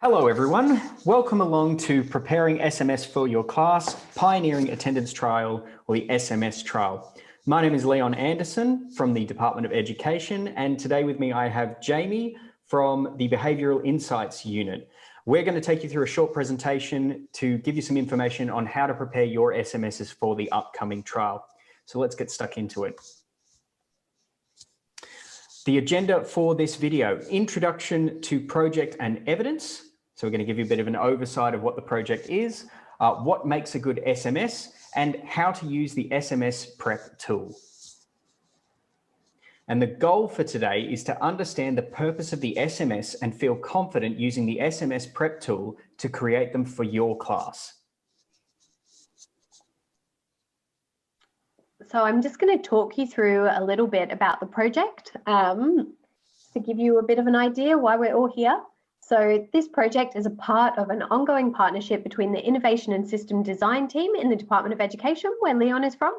Hello everyone, welcome along to Preparing SMS for Your Class, Pioneering Attendance Trial, or the SMS Trial. My name is Leon Anderson from the Department of Education, and today with me I have Jamie from the Behavioural Insights Unit. We're going to take you through a short presentation to give you some information on how to prepare your SMSs for the upcoming trial. So let's get stuck into it. The agenda for this video: introduction to project and evidence. So we're going to give you a bit of an oversight of what the project is, what makes a good SMS, and how to use the SMS prep tool. And the goal for today is to understand the purpose of the SMS and feel confident using the SMS prep tool to create them for your class. So I'm just going to talk you through a little bit about the project to give you a bit of an idea why we're all here. So this project is a part of an ongoing partnership between the Innovation and System Design team in the Department of Education, where Leon is from,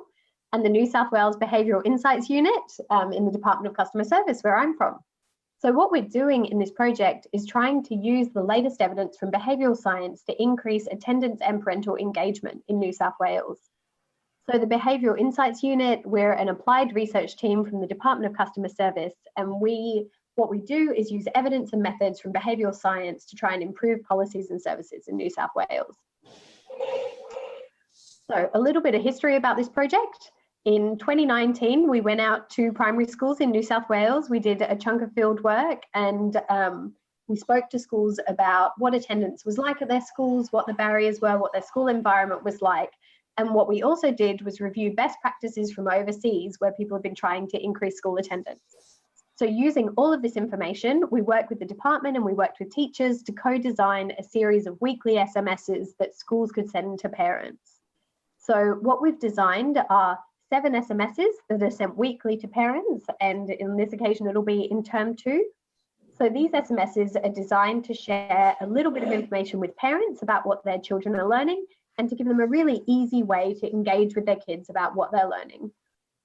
and the New South Wales Behavioural Insights Unit in the Department of Customer Service, where I'm from. So what we're doing in this project is trying to use the latest evidence from behavioural science to increase attendance and parental engagement in New South Wales. So the Behavioural Insights Unit, we're an applied research team from the Department of Customer Service, and what we do is use evidence and methods from behavioural science to try and improve policies and services in New South Wales. So a little bit of history about this project. In 2019, we went out to primary schools in New South Wales. We did a chunk of field work and we spoke to schools about what attendance was like at their schools, what the barriers were, what their school environment was like. And what we also did was review best practices from overseas where people have been trying to increase school attendance. So using all of this information, we worked with the department and we worked with teachers to co-design a series of weekly SMSs that schools could send to parents. So what we've designed are 7 SMSs that are sent weekly to parents, and in this occasion it'll be in term 2. So these SMSs are designed to share a little bit of information with parents about what their children are learning and to give them a really easy way to engage with their kids about what they're learning.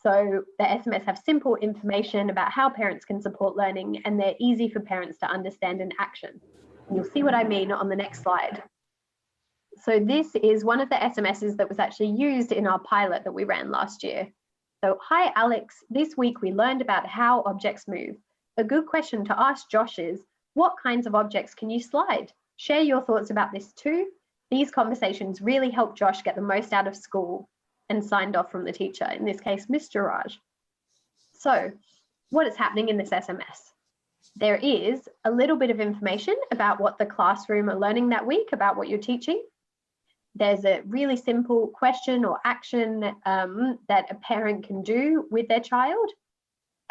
So the SMS have simple information about how parents can support learning, and they're easy for parents to understand and action. And you'll see what I mean on the next slide. So this is one of the SMSs that was actually used in our pilot that we ran last year. So, hi Alex, this week we learned about how objects move. A good question to ask Josh is, what kinds of objects can you slide? Share your thoughts about this too. These conversations really help Josh get the most out of school, and signed off from the teacher, in this case, Mr. Raj. So what is happening in this SMS? There is a little bit of information about what the classroom are learning that week, about what you're teaching. There's a really simple question or action that a parent can do with their child.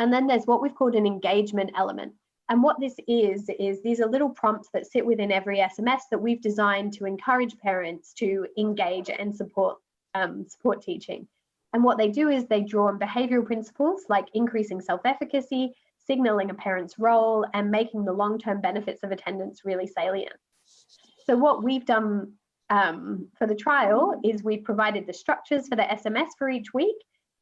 And then there's what we've called an engagement element. And what this is these are little prompts that sit within every SMS that we've designed to encourage parents to engage and support teaching. And what they do is they draw on behavioural principles like increasing self-efficacy, signalling a parent's role, and making the long-term benefits of attendance really salient. So what we've done for the trial is we've provided the structures for the SMS for each week,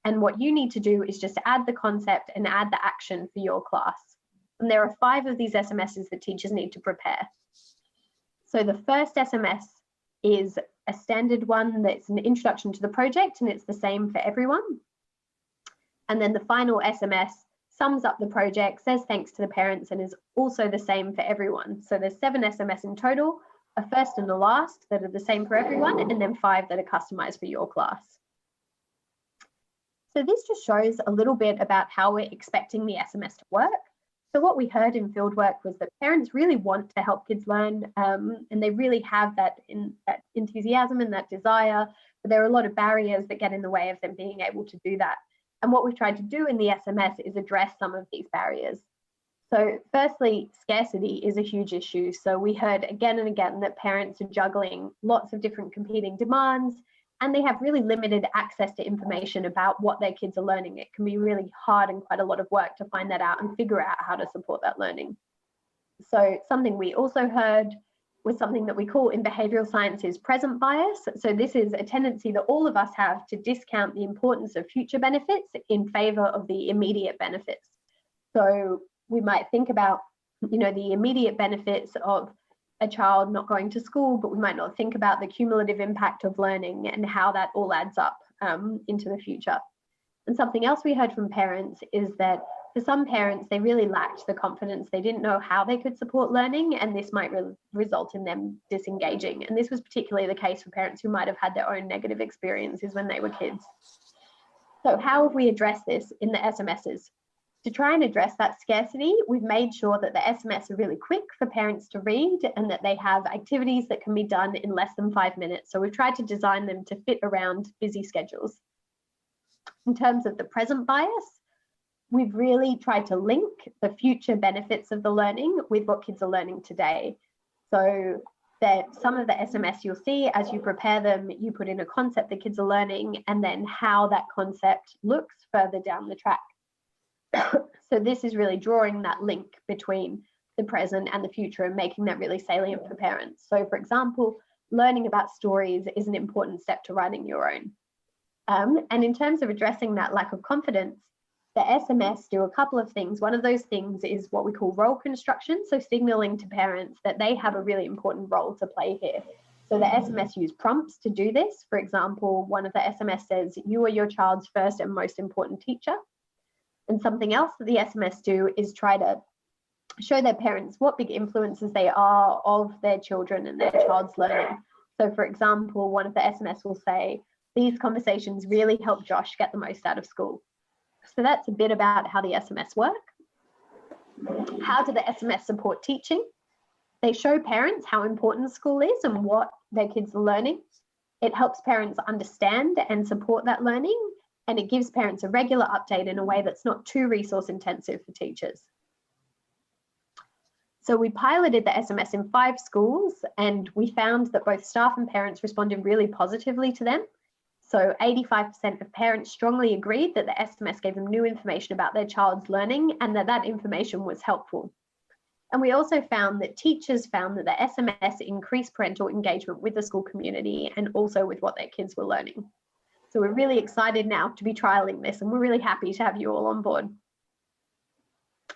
and what you need to do is just add the concept and add the action for your class. And there are 5 of these SMSs that teachers need to prepare. So the first SMS is a standard one that's an introduction to the project, and it's the same for everyone. And then the final SMS sums up the project, says thanks to the parents, and is also the same for everyone. So there's 7 SMS in total, a first and a last that are the same for everyone, and then 5 that are customized for your class. So this just shows a little bit about how we're expecting the SMS to work. So what we heard in fieldwork was that parents really want to help kids learn, and they really have that enthusiasm and that desire, but there are a lot of barriers that get in the way of them being able to do that. And what we've tried to do in the SMS is address some of these barriers. So firstly, scarcity is a huge issue. So we heard again and again that parents are juggling lots of different competing demands, and they have really limited access to information about what their kids are learning. It can be really hard and quite a lot of work to find that out and figure out how to support that learning. So something we also heard was something that we call in behavioural sciences present bias. So this is a tendency that all of us have to discount the importance of future benefits in favour of the immediate benefits. So we might think about, the immediate benefits of a child not going to school, but we might not think about the cumulative impact of learning and how that all adds up into the future. And something else we heard from parents is that for some parents, they really lacked the confidence. They didn't know how they could support learning, and this might result in them disengaging. And this was particularly the case for parents who might have had their own negative experiences when they were kids. So how have we addressed this in the SMSs? To try and address that scarcity, we've made sure that the SMS are really quick for parents to read and that they have activities that can be done in less than 5 minutes. So we've tried to design them to fit around busy schedules. In terms of the present bias, we've really tried to link the future benefits of the learning with what kids are learning today. So that some of the SMS you'll see as you prepare them, you put in a concept the kids are learning and then how that concept looks further down the track. So this is really drawing that link between the present and the future and making that really salient for parents. So for example, learning about stories is an important step to writing your own. And in terms of addressing that lack of confidence, the SMS do a couple of things. One of those things is what we call role construction, so signaling to parents that they have a really important role to play here. So the SMS use prompts to do this. For example, one of the SMS says, "You are your child's first and most important teacher." And something else that the SMS do is try to show their parents what big influences they are of their children and their child's learning. So for example, one of the SMS will say, "These conversations really help Josh get the most out of school." So that's a bit about how the SMS work. How do the SMS support teaching? They show parents how important school is and what their kids are learning. It helps parents understand and support that learning, and it gives parents a regular update in a way that's not too resource intensive for teachers. So we piloted the SMS in 5 schools, and we found that both staff and parents responded really positively to them. So 85% of parents strongly agreed that the SMS gave them new information about their child's learning and that that information was helpful. And we also found that teachers found that the SMS increased parental engagement with the school community and also with what their kids were learning. So we're really excited now to be trialing this, and we're really happy to have you all on board.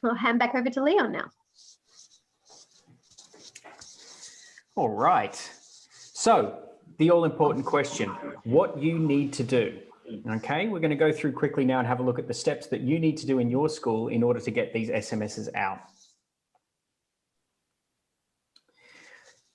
I'll hand back over to Leon now. All right. So the all-important question, what you need to do. Okay, we're going to go through quickly now and have a look at the steps that you need to do in your school in order to get these SMSs out.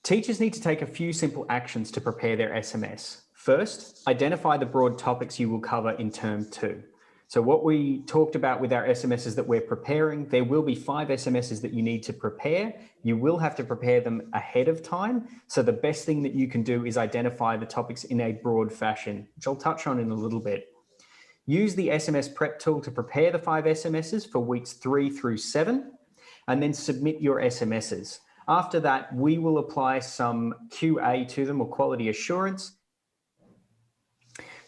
Teachers need to take a few simple actions to prepare their SMS. First, identify the broad topics you will cover in term 2. So what we talked about with our SMSs that we're preparing, there will be 5 SMSs that you need to prepare. You will have to prepare them ahead of time. So the best thing that you can do is identify the topics in a broad fashion, which I'll touch on in a little bit. Use the SMS prep tool to prepare the 5 SMSs for weeks 3 through 7, and then submit your SMSs. After that, we will apply some QA to them, or quality assurance.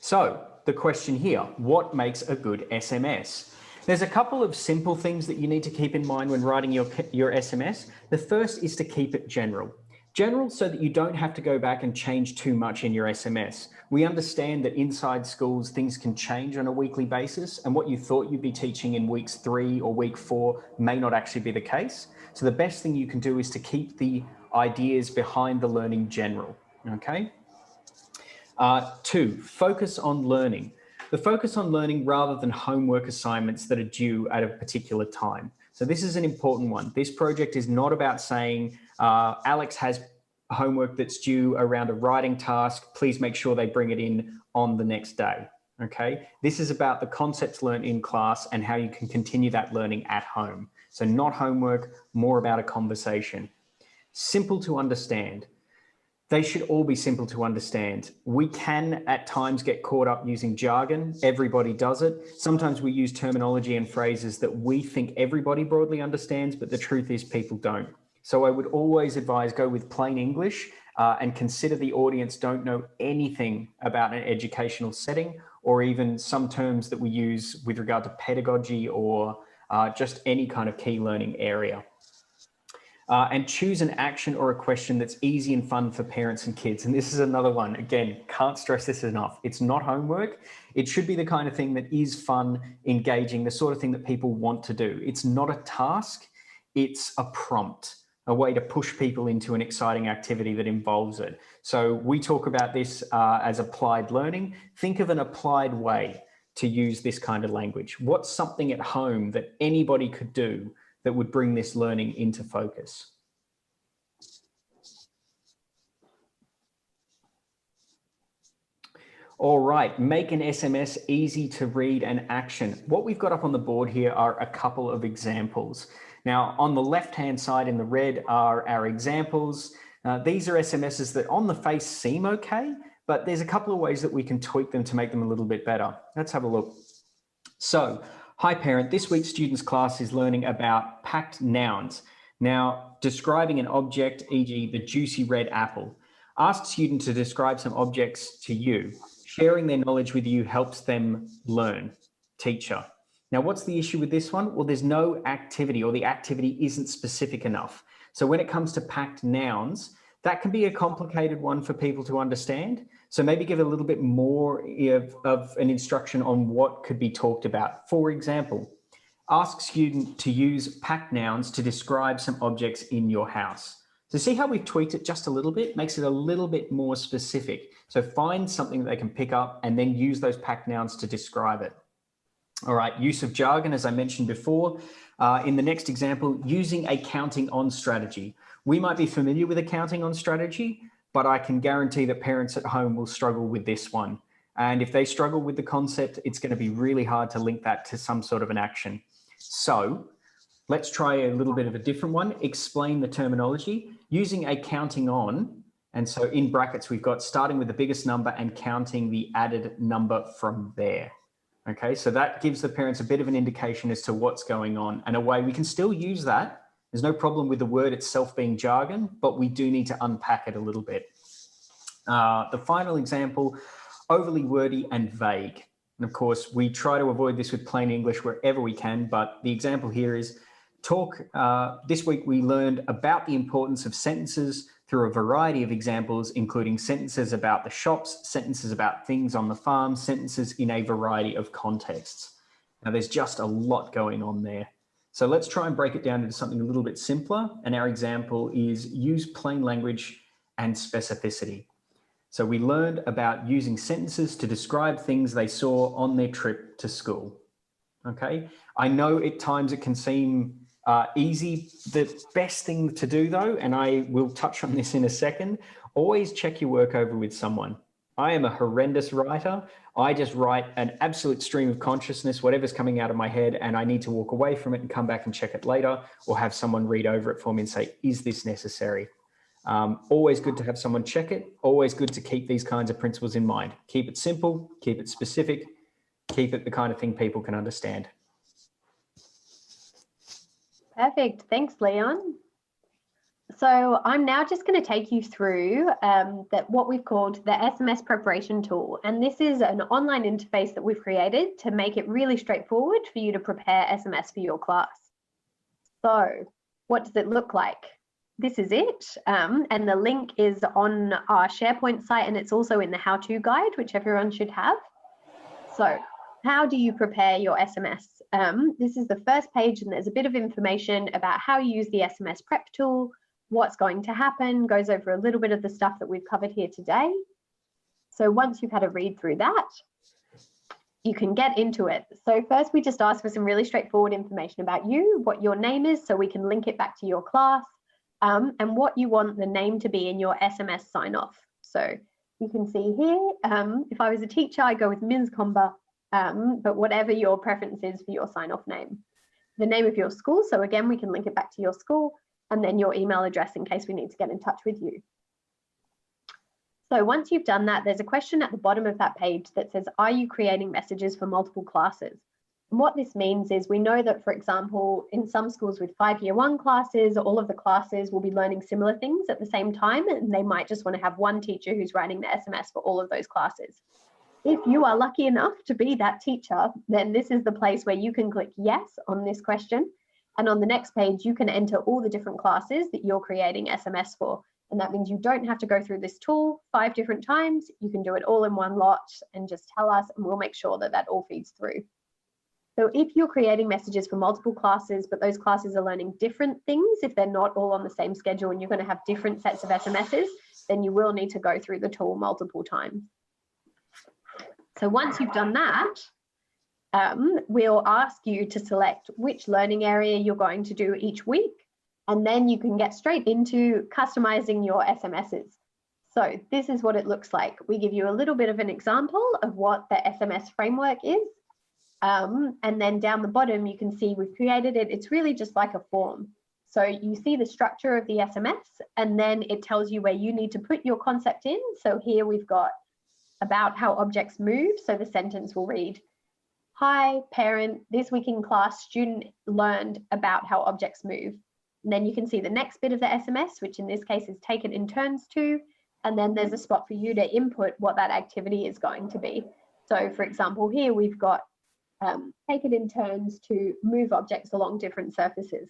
So the question here, what makes a good SMS? There's a couple of simple things that you need to keep in mind when writing your SMS. The first is to keep it general. General so that you don't have to go back and change too much in your SMS. We understand that inside schools, things can change on a weekly basis, and what you thought you'd be teaching in weeks 3 or week 4 may not actually be the case. So the best thing you can do is to keep the ideas behind the learning general, okay? 2, focus on learning. The focus on learning rather than homework assignments that are due at a particular time. So this is an important one. This project is not about saying, Alex has homework that's due around a writing task. Please make sure they bring it in on the next day, okay? This is about the concepts learned in class and how you can continue that learning at home. So not homework, more about a conversation. Simple to understand. They should all be simple to understand. We can at times get caught up using jargon. Everybody does it. Sometimes we use terminology and phrases that we think everybody broadly understands, but the truth is people don't. So I would always advise go with plain English and consider the audience don't know anything about an educational setting, or even some terms that we use with regard to pedagogy or just any kind of key learning area. And choose an action or a question that's easy and fun for parents and kids. And this is another one, again, can't stress this enough. It's not homework. It should be the kind of thing that is fun, engaging, the sort of thing that people want to do. It's not a task, it's a prompt, a way to push people into an exciting activity that involves it. So we talk about this as applied learning. Think of an applied way to use this kind of language. What's something at home that anybody could do that would bring this learning into focus? All right, make an SMS easy to read and action. What we've got up on the board here are a couple of examples. Now, on the left-hand side in the red are our examples. These are SMSs that on the face seem okay, but there's a couple of ways that we can tweak them to make them a little bit better. Let's have a look. So, hi parent, this week's students class is learning about packed nouns. Now, describing an object, e.g. the juicy red apple. Ask student to describe some objects to you. Sharing their knowledge with you helps them learn. Teacher. Now, what's the issue with this one? Well, there's no activity, or the activity isn't specific enough. So when it comes to packed nouns, that can be a complicated one for people to understand. So maybe give a little bit more of an instruction on what could be talked about. For example, ask student to use packed nouns to describe some objects in your house. So see how we've tweaked it just a little bit, makes it a little bit more specific. So find something that they can pick up and then use those packed nouns to describe it. All right, use of jargon, as I mentioned before. In the next example, using a counting on strategy. We might be familiar with a counting on strategy, but I can guarantee that parents at home will struggle with this one. And if they struggle with the concept, it's going to be really hard to link that to some sort of an action. So let's try a little bit of a different one. Explain the terminology using a counting on. And so in brackets, we've got starting with the biggest number and counting the added number from there. Okay, so that gives the parents a bit of an indication as to what's going on, and a way we can still use that. There's no problem with the word itself being jargon, but we do need to unpack it a little bit. The final example, overly wordy and vague. And of course, we try to avoid this with plain English wherever we can, but the example here is this week we learned about the importance of sentences through a variety of examples, including sentences about the shops, sentences about things on the farm, sentences in a variety of contexts. Now there's just a lot going on there. So let's try and break it down into something a little bit simpler. And our example is use plain language and specificity. So we learned about using sentences to describe things they saw on their trip to school. Okay, I know at times it can seem easy. The best thing to do though, and I will touch on this in a second, always check your work over with someone. I am a horrendous writer. I just write an absolute stream of consciousness, whatever's coming out of my head, and I need to walk away from it and come back and check it later, or have someone read over it for me and say, is this necessary? Always good to have someone check it. Always good to keep these kinds of principles in mind. Keep it simple, keep it specific, keep it the kind of thing people can understand. Perfect. Thanks, Leon. So I'm now just going to take you through what we've called the SMS preparation tool. And this is an online interface that we've created to make it really straightforward for you to prepare SMS for your class. So what does it look like? This is it. And the link is on our SharePoint site, and it's also in the how-to guide, which everyone should have. So how do you prepare your SMS? This is the first page, and there's a bit of information about how you use the SMS prep tool, what's going to happen, goes over a little bit of the stuff that we've covered here today. So once you've had a read through that, you can get into it. So first we just ask for some really straightforward information about you, what your name is, so we can link it back to your class, and what you want the name to be in your SMS sign off. So you can see here, if I was a teacher, I go with Ms. Comber, but whatever your preference is for your sign-off name. The name of your school, so again, we can link it back to your school, and then your email address in case we need to get in touch with you. So once you've done that, there's a question at the bottom of that page that says, are you creating messages for multiple classes? And what this means is we know that, for example, in some schools with 5 Year 1 classes, all of the classes will be learning similar things at the same time, and they might just want to have one teacher who's writing the SMS for all of those classes. If you are lucky enough to be that teacher, then this is the place where you can click yes on this question. And on the next page, you can enter all the different classes that you're creating SMS for. And that means you don't have to go through this tool 5 different times. You can do it all in one lot and just tell us, and we'll make sure that that all feeds through. So if you're creating messages for multiple classes, but those classes are learning different things, if they're not all on the same schedule and you're going to have different sets of SMSs, then you will need to go through the tool multiple times. So once you've done that, we'll ask you to select which learning area you're going to do each week, and then you can get straight into customizing your SMSs. So this is what it looks like. We give you a little bit of an example of what the SMS framework is. And then down the bottom, you can see we've created it. It's really just like a form. So you see the structure of the SMS, and then it tells you where you need to put your concept in. So here we've got about how objects move. So the sentence will read, "Hi, parent, this week in class, student learned about how objects move." And then you can see the next bit of the SMS, which in this case is take it in turns to, and then there's a spot for you to input what that activity is going to be. So for example, here we've got take it in turns to move objects along different surfaces.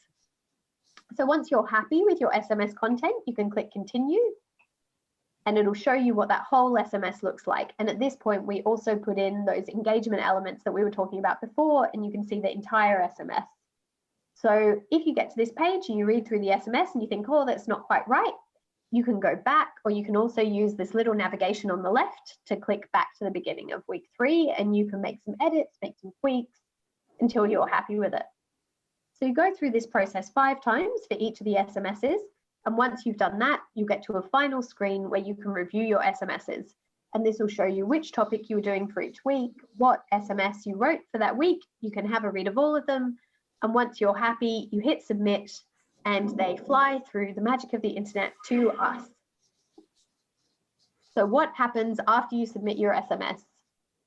So once you're happy with your SMS content, you can click continue, and it'll show you what that whole SMS looks like. And at this point, we also put in those engagement elements that we were talking about before, and you can see the entire SMS. So if you get to this page and you read through the SMS and you think, oh, that's not quite right, you can go back, or you can also use this little navigation on the left to click back to the beginning of week 3, and you can make some edits, make some tweaks until you're happy with it. So you go through this process 5 times for each of the SMSs, and once you've done that, you get to a final screen where you can review your SMSs. And this will show you which topic you were doing for each week, what SMS you wrote for that week. You can have a read of all of them, and once you're happy, you hit submit, and they fly through the magic of the internet to us. So what happens after you submit your SMS?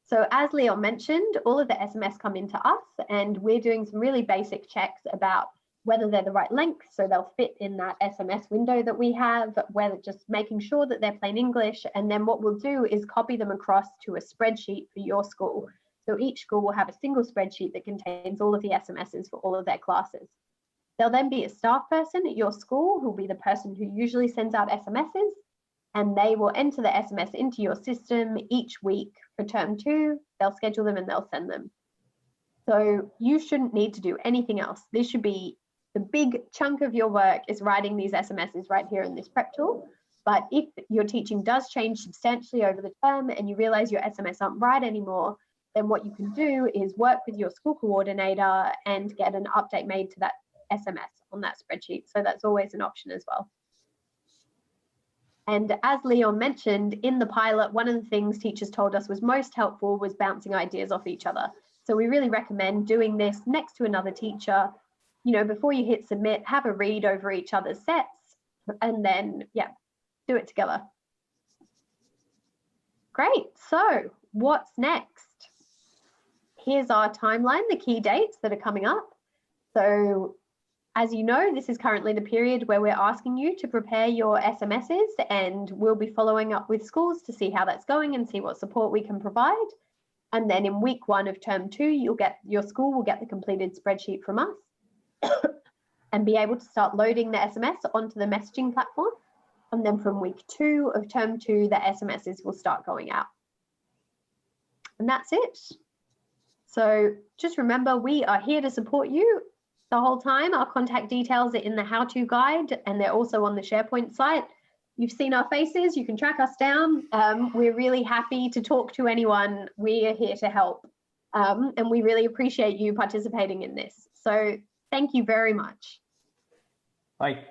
So as Leon mentioned, all of the SMS come into us, and we're doing some really basic checks about whether they're the right length, so they'll fit in that SMS window that we have, whether just making sure that they're plain English, and then what we'll do is copy them across to a spreadsheet for your school. So each school will have a single spreadsheet that contains all of the SMSs for all of their classes. There'll then be a staff person at your school who'll be the person who usually sends out SMSs, and they will enter the SMS into your system each week for term 2. They'll schedule them and they'll send them. So you shouldn't need to do anything else. This should be the big chunk of your work, is writing these SMSs right here in this prep tool. But if your teaching does change substantially over the term and you realize your SMS aren't right anymore, then what you can do is work with your school coordinator and get an update made to that SMS on that spreadsheet. So that's always an option as well. And as Leon mentioned, in the pilot, one of the things teachers told us was most helpful was bouncing ideas off each other. So we really recommend doing this next to another teacher. You know, before you hit submit, have a read over each other's sets, and then, yeah, do it together. Great, so what's next? Here's our timeline, the key dates that are coming up. So as you know, this is currently the period where we're asking you to prepare your SMSs, and we'll be following up with schools to see how that's going and see what support we can provide. And then in week 1 of term 2, your school will get the completed spreadsheet from us and be able to start loading the SMS onto the messaging platform. And then from week 2 of term 2, the SMSs will start going out. And that's it. So just remember, we are here to support you the whole time. Our contact details are in the how-to guide, and they're also on the SharePoint site. You've seen our faces, you can track us down. We're really happy to talk to anyone. We are here to help. And we really appreciate you participating in this. So thank you very much. Bye.